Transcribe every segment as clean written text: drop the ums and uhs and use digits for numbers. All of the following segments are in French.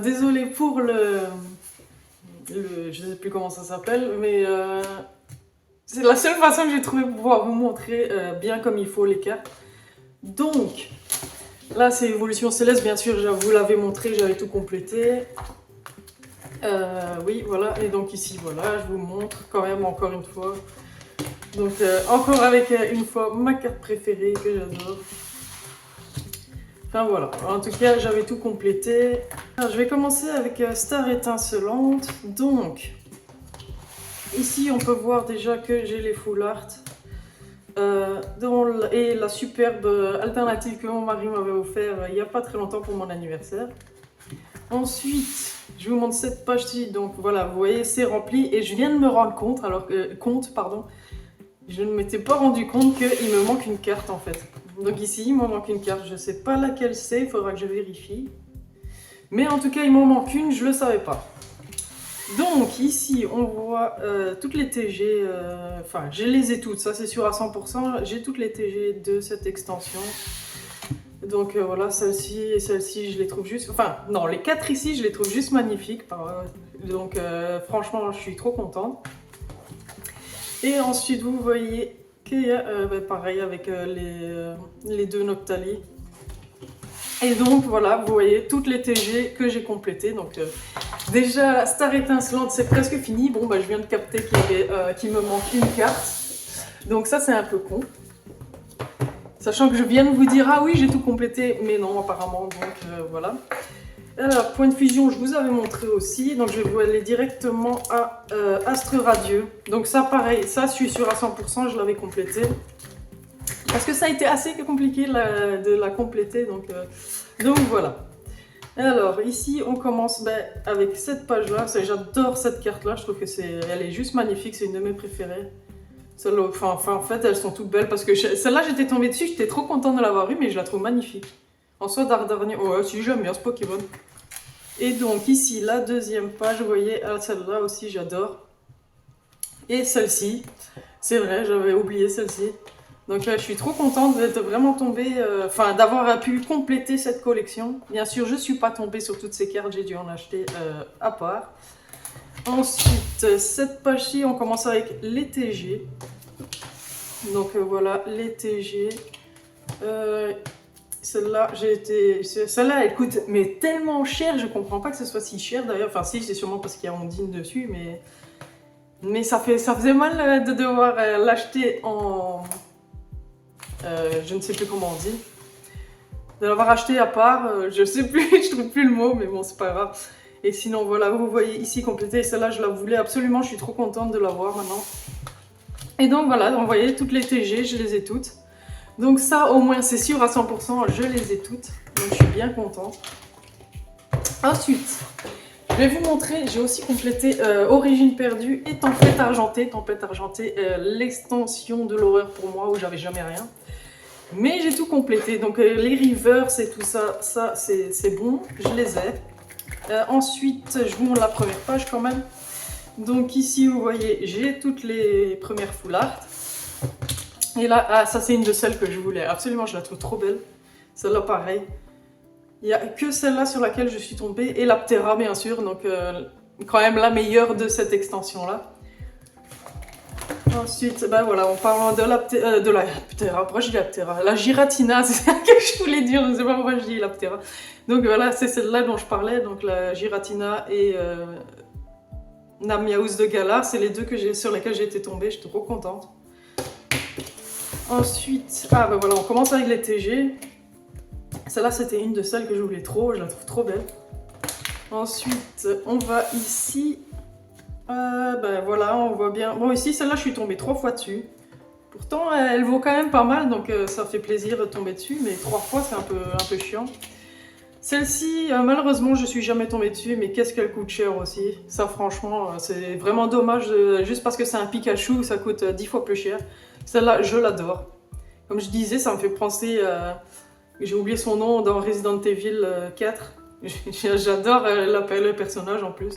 désolé pour je sais plus comment ça s'appelle, mais c'est la seule façon que j'ai trouvé pour pouvoir vous montrer bien comme il faut les cartes. Donc, là c'est Évolution Céleste, bien sûr, je vous l'avais montré, j'avais tout complété. Oui, voilà, et donc ici, voilà, je vous montre quand même encore une fois. Donc, encore avec une fois ma carte préférée que j'adore. Enfin voilà, en tout cas j'avais tout complété. Alors, je vais commencer avec Star étincelante. Donc, ici on peut voir déjà que j'ai les full art. Et la superbe alternative que mon mari m'avait offert il n'y a pas très longtemps pour mon anniversaire. Ensuite, je vous montre cette page-ci. Donc voilà, vous voyez, c'est rempli. Et je viens de me rendre compte, je ne m'étais pas rendu compte qu'il me manque une carte en fait. Donc ici, il m'en manque une carte. Je ne sais pas laquelle c'est, il faudra que je vérifie. Mais en tout cas, il m'en manque une, je ne le savais pas. Donc ici, on voit toutes les TG, enfin, je les ai toutes, ça c'est sûr à 100%. J'ai toutes les TG de cette extension. Donc voilà, celle-ci et celle-ci, je les trouve juste... Enfin, non, les 4 ici, je les trouve juste magnifiques. Donc franchement, je suis trop contente. Et ensuite, vous voyez qu'il y a, pareil, avec les 2 Noctali. Et donc voilà, vous voyez toutes les TG que j'ai complétées. Donc déjà, Star étincelante, c'est presque fini. Bon, bah, je viens de capter qu'il me manque une carte. Donc ça, c'est un peu con. Sachant que je viens de vous dire, ah oui, j'ai tout complété, mais non, apparemment, donc voilà. Alors, point de fusion, je vous avais montré aussi, donc je vais vous aller directement à Astre Radieux. Donc ça, pareil, ça, je suis sûre à 100%, je l'avais complété. Parce que ça a été assez compliqué de la compléter, donc voilà. Alors, ici, on commence avec cette page-là. J'adore cette carte-là, je trouve qu'elle est juste magnifique, c'est une de mes préférées. Enfin, en fait, elles sont toutes belles parce que celle-là, j'étais tombée dessus, j'étais trop contente de l'avoir eue, mais je la trouve magnifique. En soit d'Ardarnier, ouais, si j'aime bien ce Pokémon. Et donc, ici, la deuxième page, vous voyez, celle-là aussi, j'adore. Et celle-ci, c'est vrai, j'avais oublié celle-ci. Donc là, je suis trop contente d'être vraiment tombée, d'avoir pu compléter cette collection. Bien sûr, je ne suis pas tombée sur toutes ces cartes, j'ai dû en acheter à part. Ensuite, cette page-ci, on commence avec les TG. Donc voilà, les TG. Celle-là, elle coûte mais tellement cher, je comprends pas que ce soit si cher d'ailleurs. Enfin si, c'est sûrement parce qu'il y a Ondine dessus, mais ça faisait mal de devoir l'acheter en... je ne sais plus comment on dit. De l'avoir acheté à part, je sais plus, je trouve plus le mot, mais bon, c'est pas grave. Et sinon, voilà, vous voyez ici complété. Celle-là, je la voulais absolument, je suis trop contente de l'avoir maintenant. Et donc voilà, vous voyez, toutes les TG, je les ai toutes. Donc ça, au moins, c'est sûr à 100%, je les ai toutes. Donc je suis bien contente. Ensuite, je vais vous montrer, j'ai aussi complété Origine perdue et Tempête argentée. Tempête argentée, l'extension de l'horreur pour moi, où j'avais jamais rien. Mais j'ai tout complété. Donc les rivers et tout ça, c'est bon, je les ai. Ensuite, je vous montre la première page quand même. Donc ici, vous voyez, j'ai toutes les premières full art. Et là, ça c'est une de celles que je voulais. Absolument, je la trouve trop belle. Celle-là, pareil. Il n'y a que celle-là sur laquelle je suis tombée. Et l'Aptera, bien sûr. Donc, quand même la meilleure de cette extension-là. Ensuite, voilà, en parlant de l'Aptera, pourquoi je dis l'Aptera? La Giratina, c'est ça que je voulais dire, je ne sais pas pourquoi je dis l'Aptera. Donc voilà, c'est celle-là dont je parlais, donc la Giratina et Namiaus de Galar, c'est les deux sur lesquelles j'ai été tombée, j'étais trop contente. Ensuite, voilà, on commence avec les TG. Celle-là, c'était une de celles que je voulais trop, je la trouve trop belle. Ensuite, on va ici. Voilà, on voit bien. Bon, ici, celle-là, je suis tombée 3 fois dessus. Pourtant, elle vaut quand même pas mal, donc ça fait plaisir de tomber dessus, mais 3 fois, c'est un peu chiant. Celle-ci, malheureusement, je suis jamais tombée dessus, mais qu'est-ce qu'elle coûte cher aussi. Ça, franchement, c'est vraiment dommage, juste parce que c'est un Pikachu, ça coûte 10 fois plus cher. Celle-là, je l'adore. Comme je disais, ça me fait penser, j'ai oublié son nom, dans Resident Evil 4. J'adore le personnage en plus.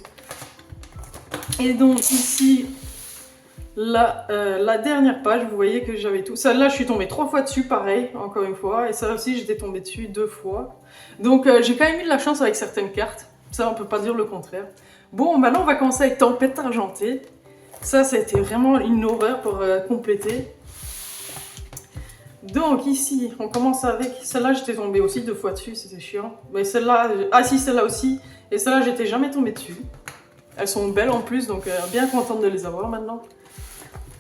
Et donc ici, la dernière page, vous voyez que j'avais tout. Celle-là, je suis tombée 3 fois dessus, pareil, encore une fois. Et ça aussi, j'étais tombée dessus 2 fois. Donc j'ai quand même eu de la chance avec certaines cartes. Ça, on peut pas dire le contraire. Bon, maintenant, on va commencer avec Tempête Argentée. Ça a été vraiment une horreur pour compléter. Donc ici, on commence avec... Celle-là, j'étais tombée aussi 2 fois dessus, c'était chiant. Mais celle-là... Ah si, celle-là aussi. Et celle-là, j'étais jamais tombée dessus. Elles sont belles en plus, donc bien contente de les avoir maintenant.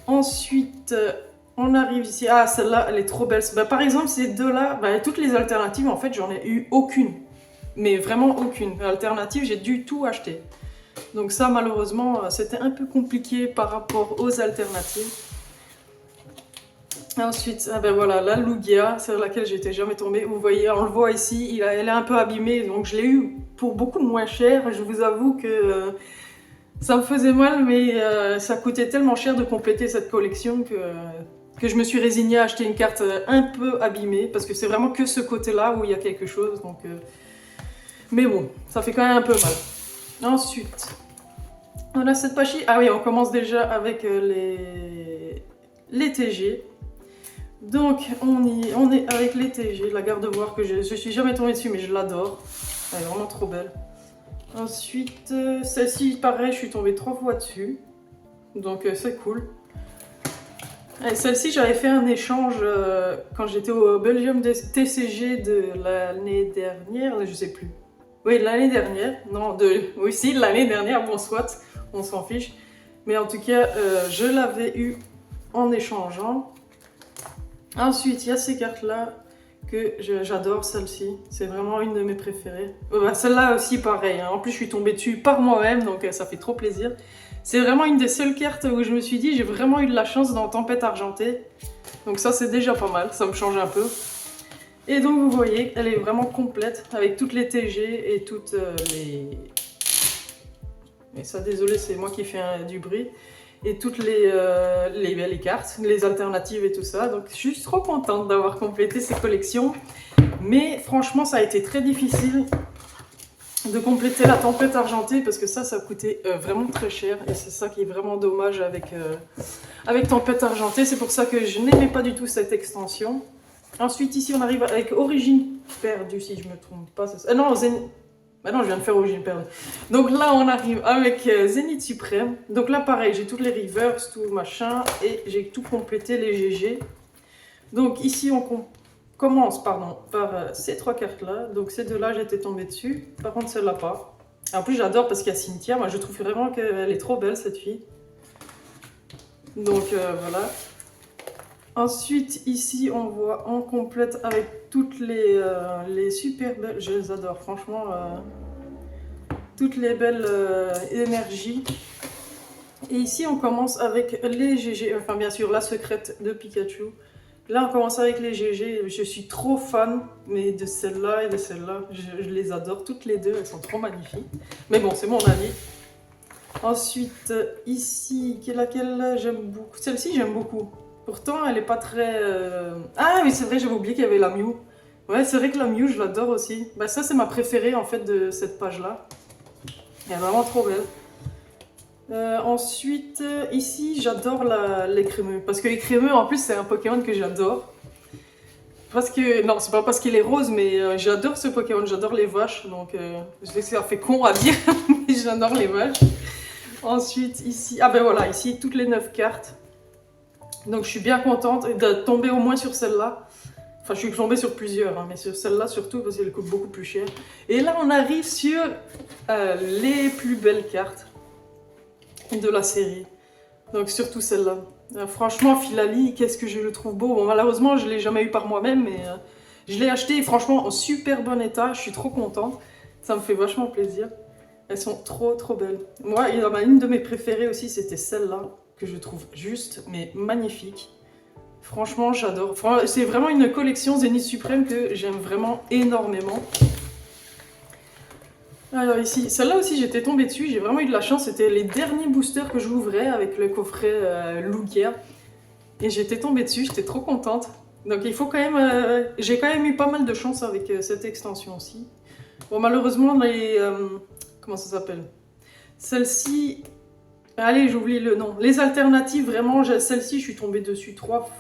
Ensuite, on arrive ici. Ah, celle-là, elle est trop belle. Bah, par exemple, ces deux-là, bah, toutes les alternatives, en fait, j'en ai eu aucune. Mais vraiment aucune. Alternative, j'ai dû tout acheter. Donc ça, malheureusement, c'était un peu compliqué par rapport aux alternatives. Ensuite, ah ben voilà, la Lugia, sur laquelle j'étais jamais tombée. Vous voyez, on le voit ici, elle est un peu abîmée, donc je l'ai eu pour beaucoup moins cher. Je vous avoue que ça me faisait mal, mais ça coûtait tellement cher de compléter cette collection que je me suis résignée à acheter une carte un peu abîmée, parce que c'est vraiment que ce côté-là où il y a quelque chose. Donc, mais bon, ça fait quand même un peu mal. Ensuite, on a cette pachie. Ah oui, on commence déjà avec les TG. Donc, on est avec les TG, la garde-boire que je suis jamais tombée dessus, mais je l'adore. Elle est vraiment trop belle. Ensuite, celle-ci, pareil, je suis tombée 3 fois dessus. Donc, c'est cool. Celle-ci, j'avais fait un échange quand j'étais au Belgium TCG de l'année dernière, je sais plus. Oui, l'année dernière. Non, oui, si, l'année dernière, bon, soit, on s'en fiche. Mais en tout cas, je l'avais eu en échangeant. Ensuite, il y a ces cartes-là que j'adore, celle-ci. C'est vraiment une de mes préférées. Bah, celle-là aussi, pareil. Hein. En plus, je suis tombée dessus par moi-même, donc ça fait trop plaisir. C'est vraiment une des seules cartes où je me suis dit, j'ai vraiment eu de la chance dans Tempête Argentée. Donc ça, c'est déjà pas mal. Ça me change un peu. Et donc, vous voyez, elle est vraiment complète, avec toutes les TG et toutes les... Mais ça, désolé, c'est moi qui fais du bruit. Et toutes les cartes, les alternatives et tout ça. Donc je suis trop contente d'avoir complété ces collections. Mais franchement, ça a été très difficile de compléter la Tempête Argentée parce que ça coûtait vraiment très cher. Et c'est ça qui est vraiment dommage avec Tempête Argentée. C'est pour ça que je n'aimais pas du tout cette extension. Ensuite, ici, on arrive avec Origine Perdue, si je me trompe pas. Non, bah non, je viens de faire Origine Perdue. Donc là, on arrive avec Zénith Suprême. Donc là, pareil, j'ai toutes les reverse, tout machin, et j'ai tout complété les GG. Donc ici, on commence par ces 3 cartes-là. Donc ces deux-là, j'étais tombée dessus. Par contre, celle-là, pas. En plus, j'adore parce qu'il y a Cynthia. Moi, je trouve vraiment qu'elle est trop belle, cette fille. Donc voilà. Ensuite, ici, on voit en complète avec toutes les super belles... Je les adore, franchement. Toutes les belles énergies. Et ici, on commence avec les GG. Enfin, bien sûr, la secrète de Pikachu. Là, on commence avec les GG. Je suis trop fan mais de celle-là et de celle-là. Je les adore, toutes les deux. Elles sont trop magnifiques. Mais bon, c'est mon avis. Ensuite, ici, laquelle j'aime beaucoup. Celle-ci, j'aime beaucoup. Pourtant, elle est pas très... Ah oui, c'est vrai, j'avais oublié qu'il y avait la Mew. Ouais, c'est vrai que la Mew, je l'adore aussi. Bah, ça, c'est ma préférée, en fait, de cette page-là. Elle est vraiment trop belle. Ensuite, ici, j'adore les crémeux. Parce que les crémeux, en plus, c'est un Pokémon que j'adore. Parce que... Non, c'est pas parce qu'il est rose, mais j'adore ce Pokémon. J'adore les vaches. Donc, je sais que ça fait con à dire, mais j'adore les vaches. Ensuite, ici... Ah ben voilà, ici, toutes les 9 cartes. Donc je suis bien contente de tomber au moins sur celle-là. Enfin, je suis tombée sur plusieurs, hein, mais sur celle-là surtout parce qu'elle coûte beaucoup plus cher. Et là, on arrive sur les plus belles cartes de la série. Donc surtout celle-là. Franchement, Philali, qu'est-ce que je le trouve beau. Bon, malheureusement, je ne l'ai jamais eu par moi-même, mais je l'ai acheté et franchement en super bon état. Je suis trop contente. Ça me fait vachement plaisir. Elles sont trop trop belles. Moi, il y en a une de mes préférées aussi, c'était celle-là. Que je trouve juste, mais magnifique. Franchement, j'adore. C'est vraiment une collection Zénith Suprême que j'aime vraiment énormément. Alors ici, celle-là aussi, j'étais tombée dessus. J'ai vraiment eu de la chance. C'était les derniers boosters que j'ouvrais avec le coffret Lugia. Et j'étais tombée dessus, j'étais trop contente. Donc il faut quand même... j'ai quand même eu pas mal de chance avec cette extension aussi. Bon, malheureusement, comment ça s'appelle? Celle-ci... Allez, j'oublie le nom. Les alternatives, vraiment, celle-ci, je suis tombée dessus 3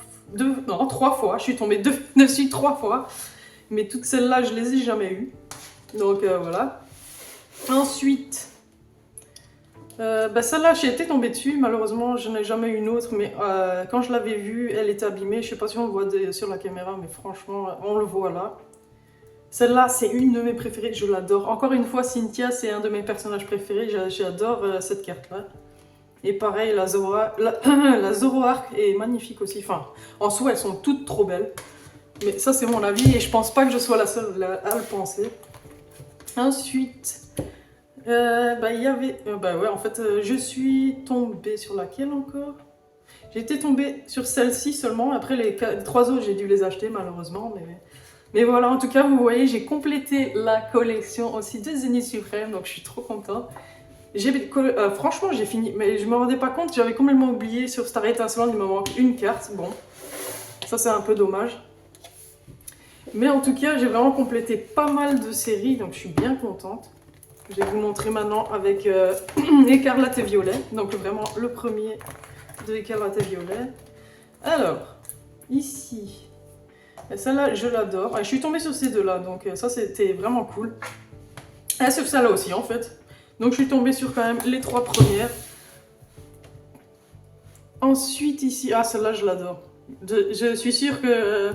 fois. Je suis tombée dessus 3 fois. Mais toutes celles-là, je les ai jamais eues. Donc voilà. Ensuite, celle-là, j'ai été tombée dessus. Malheureusement, je n'ai jamais eu une autre. Mais quand je l'avais vue, elle était abîmée. Je ne sais pas si on le voit sur la caméra, mais franchement, on le voit là. Celle-là, c'est une de mes préférées. Je l'adore. Encore une fois, Cynthia, c'est un de mes personnages préférés. J'adore cette carte-là. Et pareil, la Zoroark est magnifique aussi. Enfin, en soi, elles sont toutes trop belles. Mais ça, c'est mon avis et je pense pas que je sois la seule à le penser. Ensuite, il y avait... ouais, en fait, je suis tombée sur laquelle encore? J'ai été tombée sur celle-ci seulement. Après, les 3 autres, j'ai dû les acheter malheureusement. Mais voilà, en tout cas, vous voyez, j'ai complété la collection aussi de Zenith Suprême. Donc, je suis trop contente. Franchement, j'ai fini, mais je me rendais pas compte, j'avais complètement oublié sur Star Étincelante, il me manque une carte. Bon, ça c'est un peu dommage. Mais en tout cas, j'ai vraiment complété pas mal de séries, donc je suis bien contente. Je vais vous montrer maintenant avec Écarlate et Violet, donc vraiment le premier de Écarlate et Violet. Alors, ici, celle-là, je l'adore. Je suis tombée sur ces deux-là, donc ça c'était vraiment cool. Et sur celle-là aussi en fait. Donc je suis tombée sur quand même les 3 premières. Ensuite ici, celle-là je l'adore. Je suis sûre que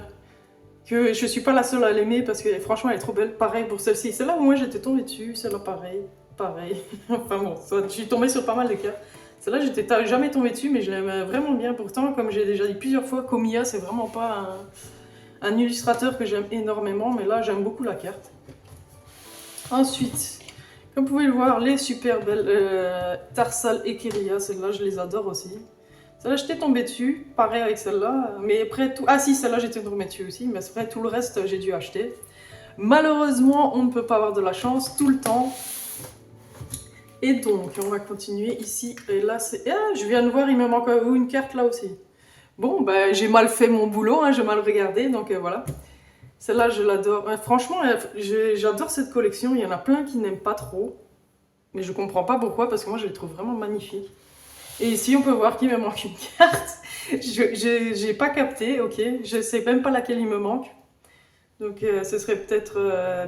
je suis pas la seule à l'aimer parce que franchement elle est trop belle. Pareil pour celle-ci. Celle-là moi j'étais tombée dessus, celle-là pareil. Enfin bon, je suis tombée sur pas mal de cartes. Celle-là j'étais jamais tombée dessus mais je l'aime vraiment bien. Pourtant comme j'ai déjà dit plusieurs fois, Komiya c'est vraiment pas un illustrateur que j'aime énormément. Mais là j'aime beaucoup la carte. Ensuite... Comme vous pouvez le voir, les super belles Tarsal et Kiria, celles-là je les adore aussi. Celle-là j'étais tombée dessus, pareil avec celle-là, mais après tout... Ah si, celle-là j'étais tombée dessus aussi, mais après tout le reste j'ai dû acheter. Malheureusement, on ne peut pas avoir de la chance tout le temps. Et donc, on va continuer ici, et là c'est... Ah, je viens de voir, il me manque une carte là aussi. Bon, j'ai mal fait mon boulot, hein, j'ai mal regardé, donc voilà. Celle-là, je l'adore. Franchement, j'adore cette collection. Il y en a plein qui n'aiment pas trop. Mais je comprends pas pourquoi, parce que moi, je les trouve vraiment magnifiques. Et ici, on peut voir qu'il me manque une carte. Je n'ai pas capté, ok. Je sais même pas laquelle il me manque. Donc, ce serait peut-être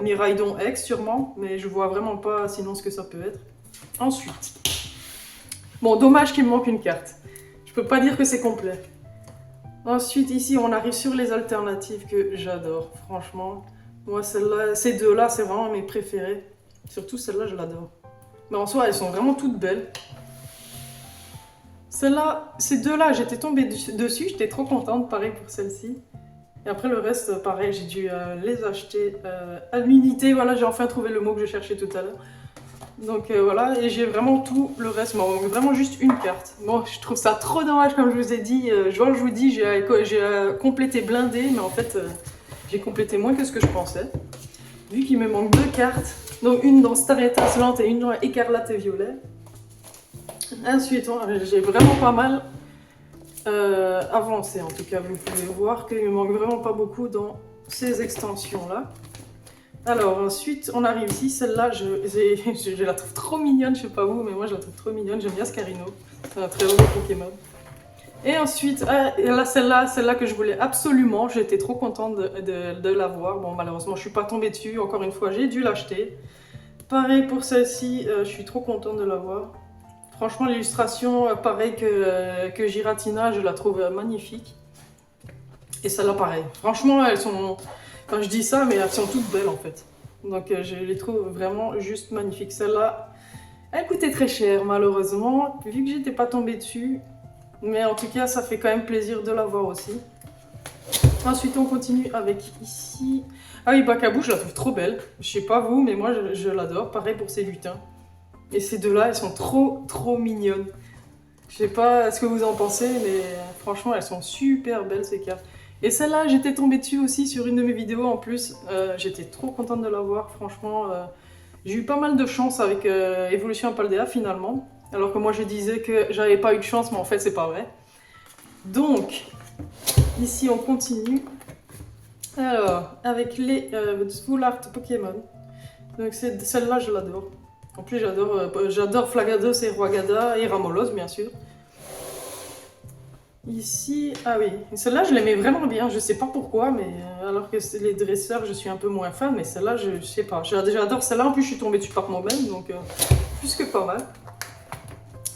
Miraidon X, sûrement. Mais je vois vraiment pas sinon ce que ça peut être. Ensuite. Bon, dommage qu'il me manque une carte. Je peux pas dire que c'est complet. Ensuite, ici, on arrive sur les alternatives que j'adore. Franchement, moi, celle-là, ces deux-là, c'est vraiment mes préférées. Surtout celle-là, je l'adore. Mais en soi, elles sont vraiment toutes belles. Celle-là, ces deux-là, j'étais tombée dessus. J'étais trop contente, pareil pour celle-ci. Et après, le reste, pareil, j'ai dû les acheter à l'unité. Voilà, j'ai enfin trouvé le mot que je cherchais tout à l'heure. Donc voilà, et j'ai vraiment tout le reste, vraiment juste une carte. Bon, je trouve ça trop dommage, comme je vous ai dit. Je vous dis, j'ai complété blindé, mais en fait, j'ai complété moins que ce que je pensais. Vu qu'il me manque 2 cartes, donc une dans Star Étincelante et une dans Écarlate et Violet. Ensuite, j'ai vraiment pas mal avancé, en tout cas. Vous pouvez voir qu'il me manque vraiment pas beaucoup dans ces extensions-là. Alors ensuite, on arrive ici, celle-là, je la trouve trop mignonne, je sais pas vous, mais moi je la trouve trop mignonne, j'aime bien Scarino, c'est un très beau Pokémon. Et ensuite, là, celle-là que je voulais absolument, j'étais trop contente de l'avoir. Bon, malheureusement, je suis pas tombée dessus, encore une fois, j'ai dû l'acheter. Pareil pour celle-ci, je suis trop contente de l'avoir. Franchement, l'illustration, pareil que Giratina, je la trouve magnifique. Et celle-là, pareil. Franchement, elles sont... Enfin, je dis ça, mais elles sont toutes belles en fait. Donc je les trouve vraiment juste magnifiques. Celle-là, elle coûtait très cher malheureusement, vu que j'étais pas tombée dessus. Mais en tout cas, ça fait quand même plaisir de la voir aussi. Ensuite, on continue avec ici. Ah oui, Bakabou, je la trouve trop belle. Je sais pas vous, mais moi je l'adore. Pareil pour ces lutins. Et ces deux-là, elles sont trop mignonnes. Je sais pas ce que vous en pensez, mais franchement, elles sont super belles ces cartes. Et celle-là, j'étais tombée dessus aussi sur une de mes vidéos en plus. J'étais trop contente de la voir, franchement. J'ai eu pas mal de chance avec Evolution Paldea finalement. Alors que moi je disais que j'avais pas eu de chance, mais en fait c'est pas vrai. Donc, ici on continue. Alors, avec les Full Art Pokémon. Donc celle-là je l'adore. En plus j'adore Flagados et Roagada et Ramolos bien sûr. Ici, ah oui, celle-là je l'aimais vraiment bien, je sais pas pourquoi, mais alors que les dresseurs je suis un peu moins fan, mais celle-là je sais pas, j'adore celle-là, en plus je suis tombée dessus par moi-même, donc plus que pas mal.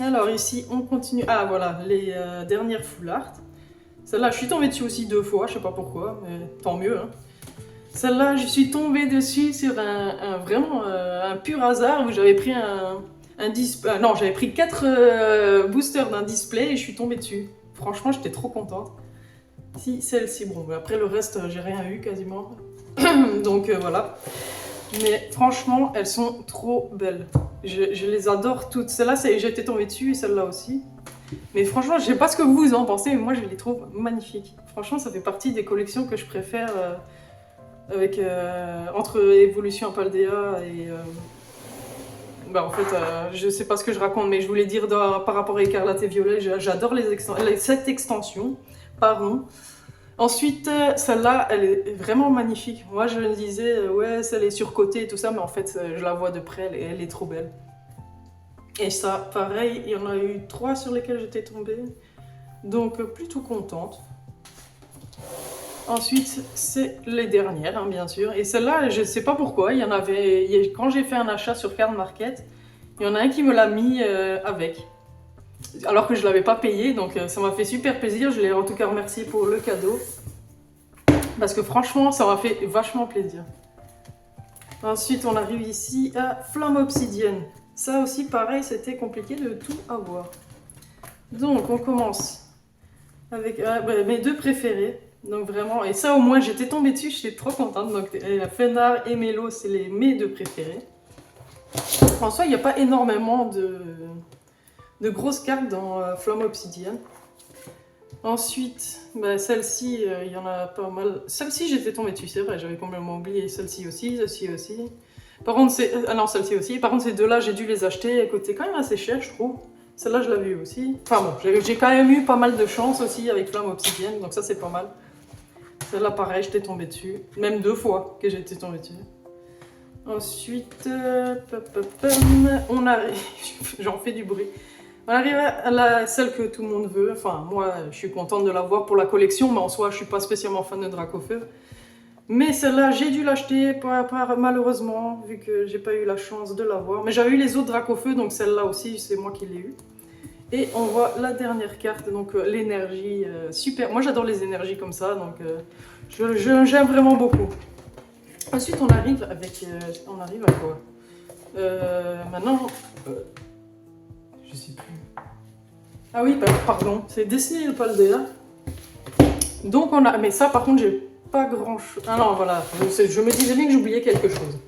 Alors ici on continue, ah voilà, les dernières full art. Celle-là je suis tombée dessus aussi 2 fois, je sais pas pourquoi, mais tant mieux. Hein. Celle-là je suis tombée dessus sur vraiment un pur hasard où j'avais pris un display, non j'avais pris 4 boosters d'un display et je suis tombée dessus. Franchement, j'étais trop contente. Si, celle-ci, bon, après le reste, j'ai rien eu quasiment. Donc voilà. Mais franchement, elles sont trop belles. Je les adore toutes. Celle-là, j'étais tombée dessus et celle-là aussi. Mais franchement, je sais pas ce que vous en pensez, mais moi je les trouve magnifiques. Franchement, ça fait partie des collections que je préfère entre Evolution Paldea et. Bah, en fait, je sais pas ce que je raconte, mais je voulais dire par rapport à Écarlate et Violet, j'adore cette extension. Pardon. Ensuite, celle-là, elle est vraiment magnifique. Moi, je me disais, ouais, celle est surcotée et tout ça, mais en fait, je la vois de près, elle est trop belle. Et ça, pareil, il y en a eu 3 sur lesquelles j'étais tombée. Donc, plutôt contente. Ensuite, c'est les dernières, hein, bien sûr. Et celle-là, je sais pas pourquoi, il y en avait... Quand j'ai fait un achat sur Card Market, il y en a un qui me l'a mis avec. Alors que je l'avais pas payé, donc ça m'a fait super plaisir. Je l'ai en tout cas remercié pour le cadeau. Parce que franchement, ça m'a fait vachement plaisir. Ensuite, on arrive ici à Flamme Obsidienne. Ça aussi, pareil, c'était compliqué de tout avoir. Donc, on commence avec mes 2 préférés. Donc vraiment, et ça au moins j'étais tombée dessus, j'étais trop contente. Donc Fenard et Mélo, c'est mes 2 préférés. En soi, il n'y a pas énormément de grosses cartes dans Flamme Obsidienne. Ensuite, celle-ci, il y en a pas mal. Celle-ci, j'étais tombée dessus, c'est vrai, j'avais complètement oublié. Celle-ci aussi, celle-ci aussi. Par contre, non, celle-ci aussi. Par contre, ces 2-là, j'ai dû les acheter. Elles coûtaient quand même assez cher, je trouve. Celle-là, je l'avais eu aussi. Enfin bon, j'ai quand même eu pas mal de chance aussi avec Flamme Obsidienne, donc ça, c'est pas mal. Celle-là, pareil, j'étais tombée dessus. Même 2 fois que j'étais tombée dessus. Ensuite, on arrive... J'en fais du bruit. On arrive à celle que tout le monde veut. Enfin, moi, je suis contente de l'avoir pour la collection, mais en soi, je suis pas spécialement fan de Dracofeu. Mais celle-là, j'ai dû l'acheter, malheureusement, vu que j'ai pas eu la chance de l'avoir. Mais j'avais eu les autres Dracofeu, donc celle-là aussi, c'est moi qui l'ai eu. Et on voit la dernière carte, donc l'énergie, super. Moi j'adore les énergies comme ça, donc j'aime vraiment beaucoup. Ensuite on arrive à quoi maintenant, je sais plus. Ah oui, pardon, c'est Destiny de Paldea. Donc on a, mais ça par contre j'ai pas grand chose. Ah non voilà, je me disais bien que j'oubliais quelque chose.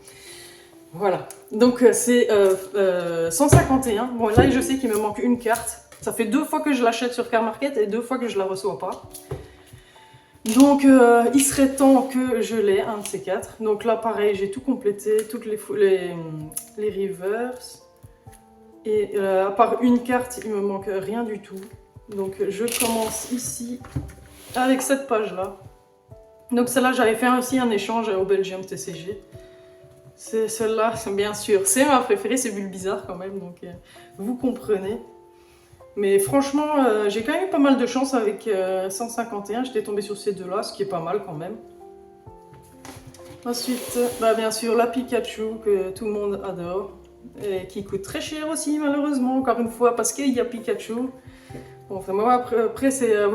Voilà, donc c'est 151. Bon là je sais qu'il me manque une carte. Ça fait 2 fois que je l'achète sur Card Market et 2 fois que je la reçois pas. Donc il serait temps que je l'ai, un de ces 4. Donc là pareil, j'ai tout complété, toutes les reverse. Et à part une carte, il me manque rien du tout. Donc je commence ici avec cette page là. Donc celle-là j'avais fait aussi un échange au Belgium TCG. C'est celle-là, bien sûr, c'est ma préférée, c'est Bulbizarre quand même, donc vous comprenez. Mais franchement, j'ai quand même eu pas mal de chance avec 151, j'étais tombée sur ces 2-là, ce qui est pas mal quand même. Ensuite, bien sûr, la Pikachu que tout le monde adore, et qui coûte très cher aussi malheureusement, encore une fois, parce qu'il y a Pikachu. Bon, enfin, moi, après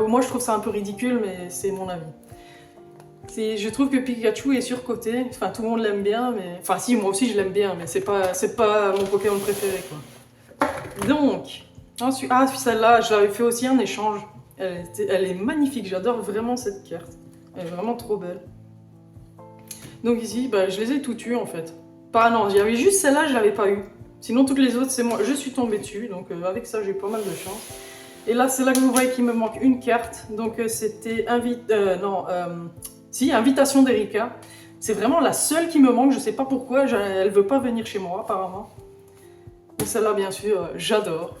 moi je trouve ça un peu ridicule, mais c'est mon avis. Je trouve que Pikachu est surcoté, enfin tout le monde l'aime bien, mais... Enfin si, moi aussi je l'aime bien, mais c'est pas mon Pokémon préféré quoi. Donc, ensuite... Ah, celle-là, j'avais fait aussi un échange. Elle est magnifique, j'adore vraiment cette carte. Elle est vraiment trop belle. Donc ici, je les ai toutes eues en fait. Non, j'avais juste celle-là, je l'avais pas eu. Sinon toutes les autres, c'est moi, je suis tombée dessus, donc avec ça j'ai eu pas mal de chance. Et là, c'est là que vous voyez qu'il me manque une carte, donc c'était Invitation d'Erika. C'est vraiment la seule qui me manque, je sais pas pourquoi, elle veut pas venir chez moi apparemment. Et celle-là, bien sûr, j'adore.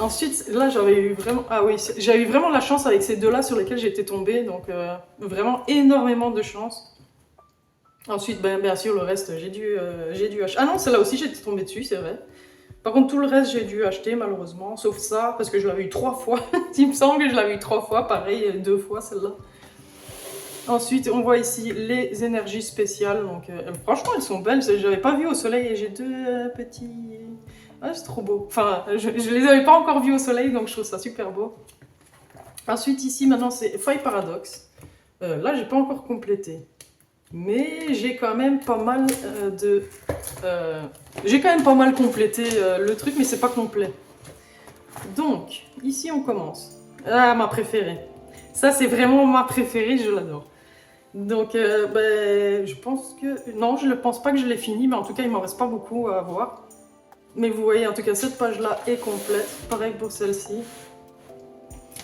Ensuite, là, j'avais eu vraiment... Ah oui, j'ai eu vraiment la chance avec ces 2-là sur lesquels j'étais tombée, donc vraiment énormément de chance. Ensuite, bien sûr, le reste, j'ai dû acheter... Ah non, celle-là aussi, j'étais tombée dessus, c'est vrai. Par contre, tout le reste, j'ai dû acheter malheureusement, sauf ça, parce que je l'avais eu 3 fois. Il me semble que je l'avais eu 3 fois, pareil, 2 fois celle-là. Ensuite, on voit ici les énergies spéciales. Donc, franchement, elles sont belles. Je n'avais pas vu au soleil et j'ai 2 petits... Ah, c'est trop beau. Enfin, je ne les avais pas encore vus au soleil, donc je trouve ça super beau. Ensuite, ici, maintenant, c'est Faille Paradox. Là, j'ai pas encore complété. Mais j'ai quand même pas mal j'ai quand même pas mal complété le truc, mais c'est pas complet. Donc, ici, on commence. Ah, ma préférée. Ça, c'est vraiment ma préférée, je l'adore. Donc, je pense que... Non, je ne pense pas que je l'ai fini, mais en tout cas, il m'en reste pas beaucoup à voir. Mais vous voyez, en tout cas, cette page-là est complète. Pareil pour celle-ci.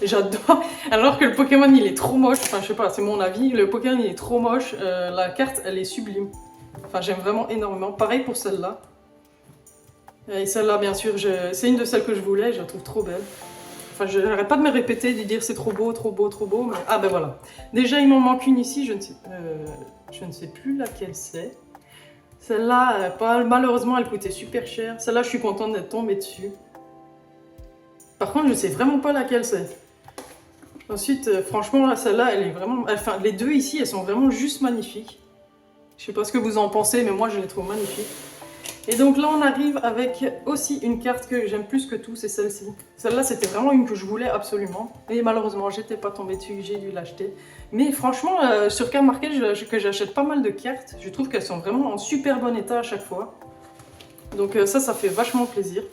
J'adore. Alors que le Pokémon, il est trop moche. Enfin, je sais pas, c'est mon avis. Le Pokémon, il est trop moche. La carte, elle est sublime. Enfin, j'aime vraiment énormément. Pareil pour celle-là. Et celle-là, bien sûr, c'est une de celles que je voulais. Je la trouve trop belle. Enfin, je n'arrête pas de me répéter, de dire c'est trop beau, trop beau, trop beau. Mais... Ah ben voilà. Déjà, il m'en manque une ici. Je ne sais plus laquelle c'est. Celle-là, malheureusement, elle coûtait super cher. Celle-là, je suis contente d'être tombée dessus. Par contre, je ne sais vraiment pas laquelle c'est. Ensuite, franchement, celle-là, elle est vraiment... Enfin, les deux ici, elles sont vraiment juste magnifiques. Je sais pas ce que vous en pensez, mais moi, je les trouve magnifiques. Et donc là, on arrive avec aussi une carte que j'aime plus que tout, c'est celle-ci. Celle-là, c'était vraiment une que je voulais absolument. Et malheureusement, j'étais pas tombée dessus, j'ai dû l'acheter. Mais franchement, sur Card Market, que j'achète pas mal de cartes. Je trouve qu'elles sont vraiment en super bon état à chaque fois. Donc ça fait vachement plaisir.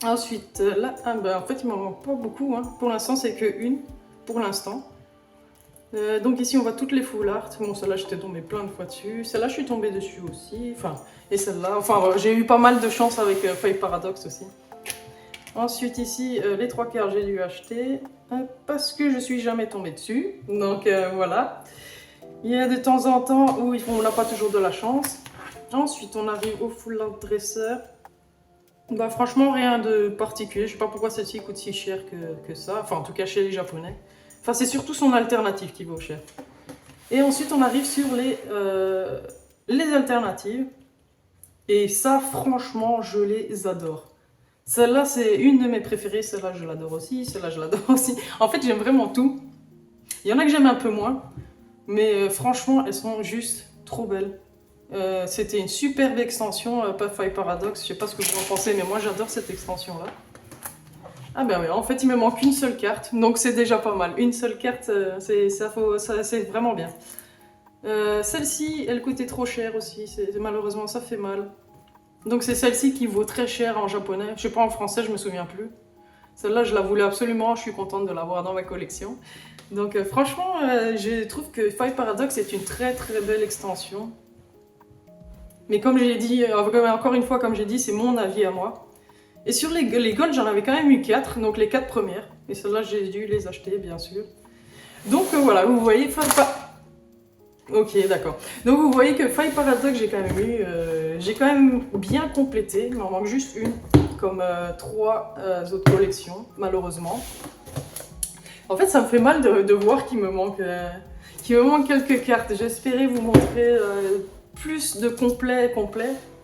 Ensuite, là, en fait, il m'en manque pas beaucoup. Hein. Pour l'instant, c'est que une. Pour l'instant. Donc ici, on voit toutes les full art. Bon, celle-là, j'étais tombée plein de fois dessus. Celle-là, je suis tombée dessus aussi. Enfin, et celle-là. Enfin, j'ai eu pas mal de chance avec Faille Paradox aussi. Ensuite, ici, les 3 cartes, j'ai dû acheter. Parce que je suis jamais tombée dessus. Donc, voilà. Il y a de temps en temps où on n'a pas toujours de la chance. Ensuite, on arrive au full art dresseur. Bah franchement rien de particulier, je sais pas pourquoi celle-ci coûte si cher que ça, enfin en tout cas chez les japonais. Enfin c'est surtout son alternative qui vaut cher. Et ensuite on arrive sur les alternatives. Et ça franchement je les adore. Celle-là c'est une de mes préférées, celle-là je l'adore aussi, celle-là je l'adore aussi. En fait j'aime vraiment tout. Il y en a que j'aime un peu moins, mais franchement elles sont juste trop belles. C'était une superbe extension, Faille Paradox. Je sais pas ce que vous en pensez, mais moi j'adore cette extension-là. Ah ben oui, en fait il me manque une seule carte, donc c'est déjà pas mal. Une seule carte, c'est vraiment bien. Celle-ci, elle coûtait trop cher aussi, malheureusement ça fait mal. Donc c'est celle-ci qui vaut très cher en japonais. Je sais pas en français, je me souviens plus. Celle-là, je la voulais absolument, je suis contente de l'avoir dans ma collection. Donc franchement, je trouve que Faille Paradox est une très très belle extension. Mais comme j'ai dit, encore une fois, comme j'ai dit, c'est mon avis à moi. Et sur les golds, j'en avais quand même eu 4, donc les 4 premières. Et celles-là, j'ai dû les acheter, bien sûr. Donc voilà, vous voyez, Ok, d'accord. Donc vous voyez que Faille Paradox, j'ai quand même bien complété. Il m'en manque juste une, comme 3 autres collections, malheureusement. En fait, ça me fait mal de voir qu'il me manque quelques cartes. J'espérais vous montrer plus de complet.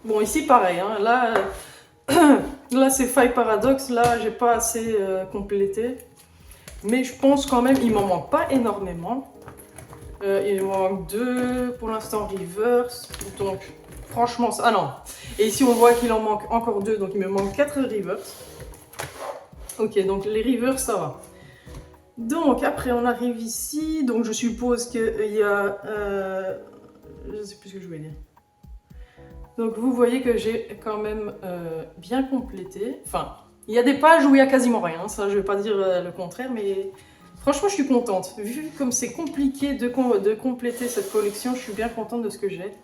Bon, ici, pareil. Hein, là c'est Faille Paradox. Là, j'ai pas assez complété. Mais je pense quand même, il m'en manque pas énormément. Il m'en manque 2 pour l'instant reverse. Donc, franchement, ça... Ah non. Et ici, on voit qu'il en manque encore 2. Donc, il me manque 4 reverse. Ok, donc les reverse, ça va. Donc après on arrive ici, donc je suppose qu'il y a... je sais plus ce que je voulais dire. Donc vous voyez que j'ai quand même bien complété. Enfin, il y a des pages où il y a quasiment rien, ça je vais pas dire le contraire, mais franchement je suis contente. Vu comme c'est compliqué de compléter cette collection, je suis bien contente de ce que j'ai.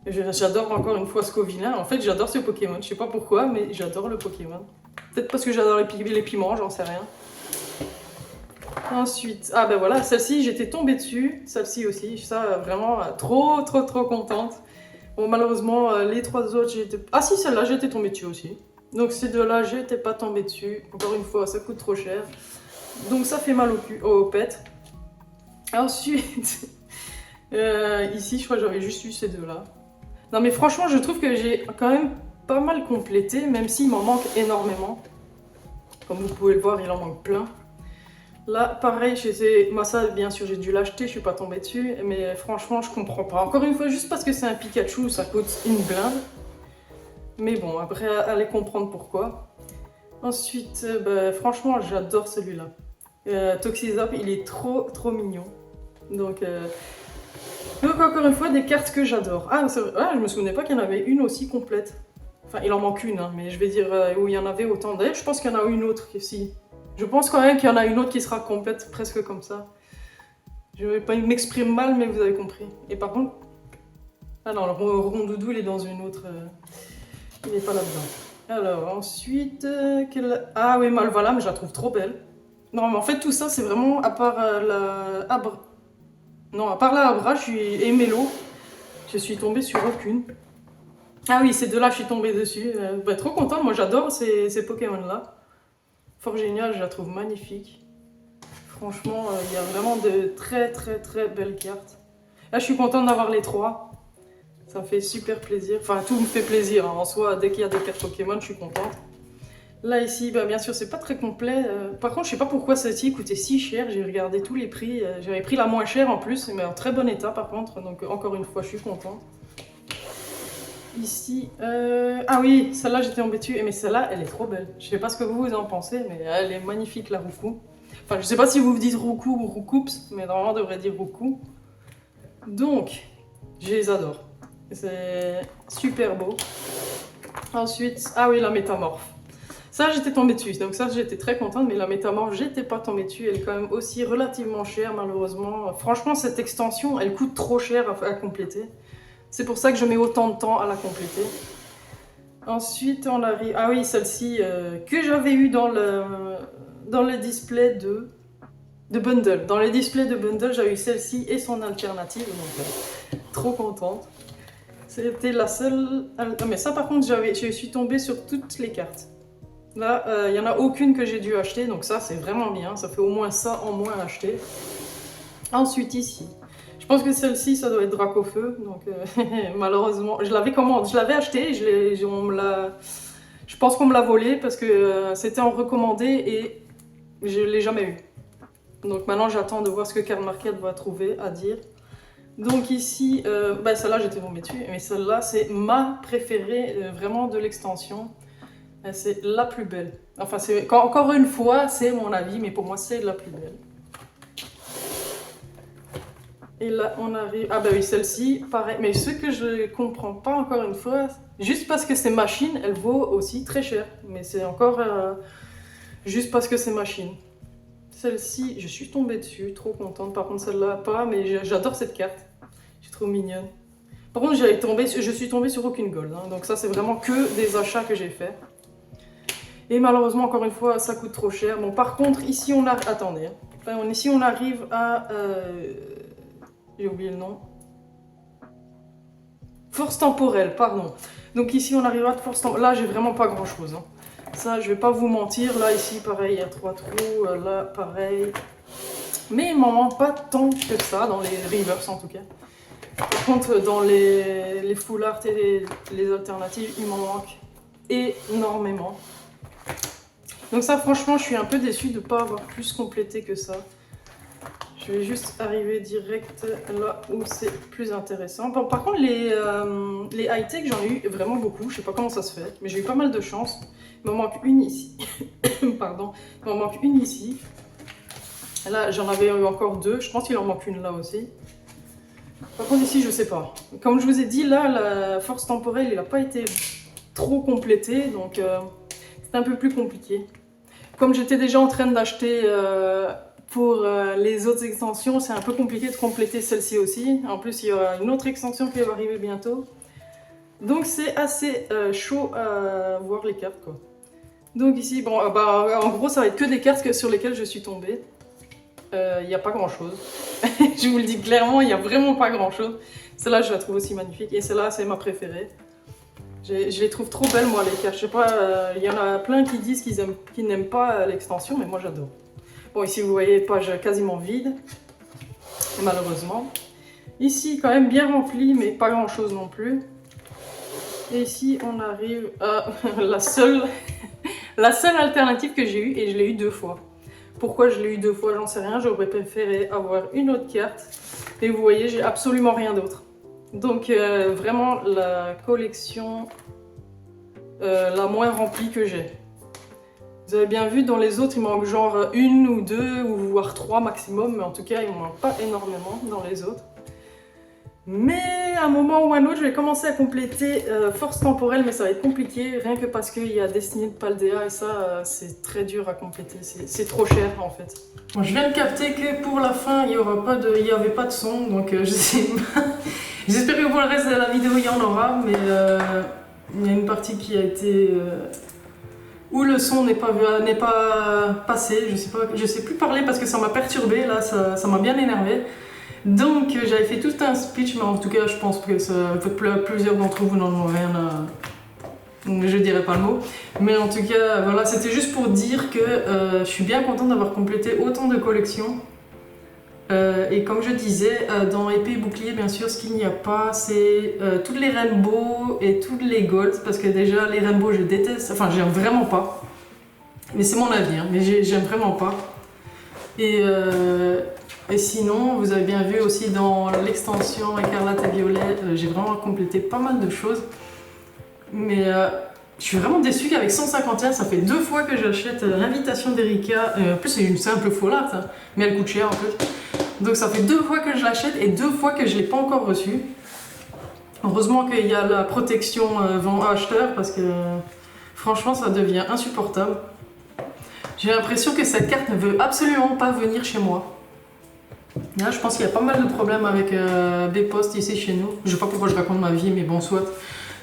J'adore encore une fois Scovillain. En fait j'adore ce Pokémon, je sais pas pourquoi, mais j'adore le Pokémon. Peut-être parce que j'adore les piments, j'en sais rien. Ensuite, ah ben voilà, celle-ci j'étais tombée dessus, celle-ci aussi, ça vraiment trop contente. Bon malheureusement les 3 autres j'étais... Ah si celle-là j'étais tombée dessus aussi. Donc ces 2-là j'étais pas tombée dessus, encore une fois ça coûte trop cher. Donc ça fait mal au cul, au pet. Ensuite, ici je crois que j'avais juste eu ces 2-là. Non mais franchement je trouve que j'ai quand même pas mal complété, même s'il m'en manque énormément. Comme vous pouvez le voir, il en manque plein. Là, pareil, moi ça, bien sûr, j'ai dû l'acheter, je suis pas tombée dessus, mais franchement, je comprends pas. Encore une fois, juste parce que c'est un Pikachu, ça coûte une blinde. Mais bon, après, allez comprendre pourquoi. Ensuite, franchement, j'adore celui-là. Toxizap, il est trop mignon. Donc encore une fois, des cartes que j'adore. Ah, je me souvenais pas qu'il y en avait une aussi complète. Enfin, il en manque une, hein, mais je vais dire où il y en avait autant. D'ailleurs, je pense qu'il y en a une autre aussi. Je pense quand même qu'il y en a une autre qui sera complète, presque comme ça. Je vais pas m'exprimer mal, mais vous avez compris. Et par contre... Ah non, le rondoudou, il est dans une autre... Il n'est pas là-dedans. Alors, ensuite... Ah oui, voilà, mais je la trouve trop belle. Non, mais en fait, tout ça, c'est vraiment à part la... Non, à part la Abra, et Mélo, je suis tombée sur aucune. Ah oui, ces deux-là, je suis tombée dessus. Trop contente, moi j'adore ces Pokémon-là. Fort génial, je la trouve magnifique. Franchement, il y a vraiment de très belles cartes. Là, je suis contente d'avoir les trois. Ça me fait super plaisir. Enfin, tout me fait plaisir, hein. En soi, dès qu'il y a des cartes Pokémon, je suis contente. Là, ici, bien sûr, c'est pas très complet. Par contre, je sais pas pourquoi celle-ci coûtait si cher. J'ai regardé tous les prix. J'avais pris la moins chère en plus, mais en très bon état par contre. Donc, encore une fois, je suis contente. Ici, ah oui, celle-là j'étais tombée dessus, mais celle-là elle est trop belle. Je sais pas ce que vous en pensez, mais elle est magnifique la Roucou. Enfin, je sais pas si vous dites Roucou ou Roucoups, mais normalement on devrait dire Roucou. Donc, je les adore. C'est super beau. Ensuite, ah oui, la métamorphe. Ça j'étais tombée dessus, donc ça j'étais très contente, mais la métamorphe j'étais pas tombée dessus. Elle est quand même aussi relativement chère malheureusement. Franchement, cette extension elle coûte trop cher à compléter. C'est pour ça que je mets autant de temps à la compléter. Ensuite, on arrive... Ah oui, celle-ci que j'avais eu dans le display de bundle. Dans les displays de bundle, j'avais eu celle-ci et son alternative. Donc, trop contente. C'était la seule... Ah, mais ça, par contre, je suis tombée sur toutes les cartes. Là, il n'y en a aucune que j'ai dû acheter. Donc ça, c'est vraiment bien. Ça fait au moins ça en moins à acheter. Ensuite, ici... Je pense que celle-ci, ça doit être Dracofeu, donc malheureusement, je l'avais acheté, je pense qu'on me l'a volé parce que c'était en recommandé et je ne l'ai jamais eu. Donc maintenant, j'attends de voir ce que Card Market va trouver à dire. Donc ici, celle-là, j'étais tombée dessus, mais celle-là, c'est ma préférée vraiment de l'extension. C'est la plus belle. Enfin, encore une fois, c'est mon avis, mais pour moi, c'est la plus belle. Et là, on arrive... Ah bah oui, celle-ci, pareil. Mais ce que je comprends pas, encore une fois, juste parce que c'est machine, elle vaut aussi très cher. Mais c'est encore juste parce que c'est machine. Celle-ci, je suis tombée dessus, trop contente. Par contre, celle-là, pas, mais j'adore cette carte. Je trouve mignonne. Par contre, je suis tombée sur aucune gold. Hein, donc ça, c'est vraiment que des achats que j'ai fait. Et malheureusement, encore une fois, ça coûte trop cher. Bon, par contre, ici, on a... Attendez. Hein. Ici, on arrive à... J'ai oublié le nom. Force temporelle, pardon. Donc ici, on arrive à force temporelle. Là, j'ai vraiment pas grand-chose. Hein. Ça, je vais pas vous mentir. Là, ici, pareil, il y a 3 trous. Là, pareil. Mais il m'en manque pas tant que ça, dans les reverse en tout cas. Par contre, dans les full art et les alternatives, il m'en manque énormément. Donc ça, franchement, je suis un peu déçue de ne pas avoir plus complété que ça. Je vais juste arriver direct là où c'est plus intéressant. Bon, par contre, les high-tech, j'en ai eu vraiment beaucoup. Je sais pas comment ça se fait, mais j'ai eu pas mal de chance. Il m'en manque une ici. Pardon. Il m'en manque une ici. Là, j'en avais eu encore 2. Je pense qu'il en manque une là aussi. Par contre, ici, je sais pas. Comme je vous ai dit, là, la force temporelle, il n'a pas été trop complété. Donc, c'est un peu plus compliqué. Comme j'étais déjà en train d'acheter... pour les autres extensions, c'est un peu compliqué de compléter celle-ci aussi. En plus, il y aura une autre extension qui va arriver bientôt. Donc c'est assez chaud à voir les cartes, quoi. Donc ici, bon, en gros, ça va être que des cartes sur lesquelles je suis tombée. Il n'y a pas grand-chose. Je vous le dis clairement, il n'y a vraiment pas grand-chose. Celle-là, je la trouve aussi magnifique. Et celle-là, c'est ma préférée. Je les trouve trop belles, moi, les cartes. Je sais pas, il y en a plein qui disent qu'ils n'aiment pas l'extension, mais moi, j'adore. Bon, ici, vous voyez, page quasiment vide, malheureusement. Ici, quand même bien rempli, mais pas grand-chose non plus. Et ici, on arrive à la seule alternative que j'ai eue, et je l'ai eu 2 fois. Pourquoi je l'ai eu 2 fois, j'en sais rien. J'aurais préféré avoir une autre carte. Et vous voyez, j'ai absolument rien d'autre. Donc vraiment la collection la moins remplie que j'ai. Vous avez bien vu, dans les autres, il manque genre 1 ou 2 ou voire 3 maximum. Mais en tout cas, il ne manque pas énormément dans les autres. Mais à un moment ou à un autre, je vais commencer à compléter Force Temporelle, mais ça va être compliqué, rien que parce qu'il y a Destinée de Paldea et ça, c'est très dur à compléter, c'est trop cher en fait. Bon, je viens de capter que pour la fin, il n'y avait pas de son, donc je sais pas. J'espère que pour le reste de la vidéo, il y en aura, mais il y a une partie qui a été... où le son n'est pas passé, je sais plus parler parce que ça m'a perturbé, là, ça m'a bien énervé. Donc j'avais fait tout un speech, mais en tout cas je pense que plusieurs d'entre vous n'en ont rien à... Je dirais pas le mot. Mais en tout cas, voilà, c'était juste pour dire que je suis bien contente d'avoir complété autant de collections. Et comme je disais, dans épée et bouclier, bien sûr, ce qu'il n'y a pas, c'est toutes les rainbows et toutes les golds. Parce que déjà, les rainbows, je déteste, enfin j'aime vraiment pas. Mais c'est mon avis, hein, mais j'aime vraiment pas. Et sinon, vous avez bien vu aussi dans l'extension Écarlate et Violet, j'ai vraiment complété pas mal de choses. Mais je suis vraiment déçue qu'avec 151, ça fait 2 fois que j'achète l'invitation d'Erika. En plus, c'est une simple fold art, hein, mais elle coûte cher en plus. Donc ça fait 2 fois que je l'achète et 2 fois que je ne l'ai pas encore reçue. Heureusement qu'il y a la protection vent-acheteur parce que franchement, ça devient insupportable. J'ai l'impression que cette carte ne veut absolument pas venir chez moi. Là, je pense qu'il y a pas mal de problèmes avec B-Post ici chez nous. Je sais pas pourquoi je raconte ma vie, mais bon, soit.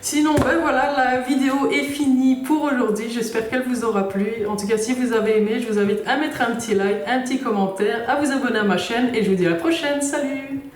Sinon, ben voilà, la vidéo est finie pour aujourd'hui. J'espère qu'elle vous aura plu. En tout cas, si vous avez aimé, je vous invite à mettre un petit like, un petit commentaire, à vous abonner à ma chaîne et je vous dis à la prochaine. Salut!